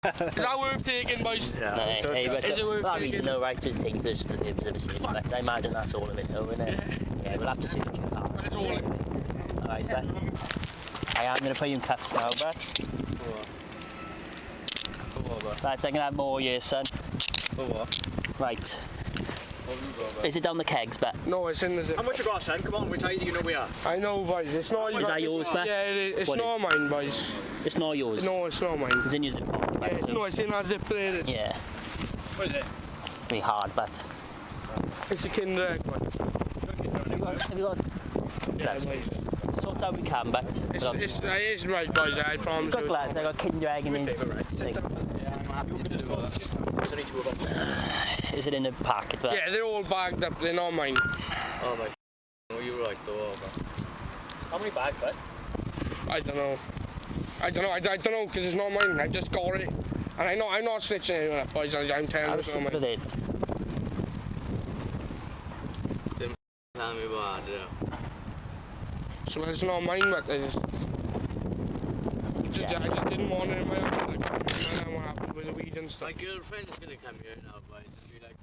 Is that worth taking, boys? Yeah. No, hey, but is it worth that taking? means no right to think there's the purpose of a search, but I imagine that's all of it, though, isn't it? Yeah, we'll have to search your car. But it's all in. Alright, bet. I am going to put you in cuffs now, but. Right, I'm going to have more years, son. For what? Right. Is it down the kegs, bet? No, it's in the zip. How much you got, son? Come on, which side do you know we are? I know, boys. It's not. Is that yours, bet? Yeah, it is. It's What not mine, boys. It's not yours? No, it's not mine. It's in your zip pocket, Yeah, bet, it's, so- no, it's in that zip there. It's, Yeah, What is it? it's going to be hard, but. it's a Kinder Egg, boy. Have you got? Yeah, boys. Sort out we can, but. It is right, boys. I promise Good you. lads, I got Kinder Egg in his thing. Yeah, I'm happy to do that. So need to go about. Is it in a packet, but? Yeah, they're all bagged up. They're not mine. Oh my. Oh, you're right though. How many bags, bud? I don't know. I don't know, because it's not mine. I just got it. And I'm not snitching anyone up, boys. I'm telling I you was it's not sitting with mine. it. Tell me about it. So it's not mine, but I just didn't want it in my house. Like, I don't know what happened with the weed and stuff. My girlfriend is gonna come here now, boys, and be like,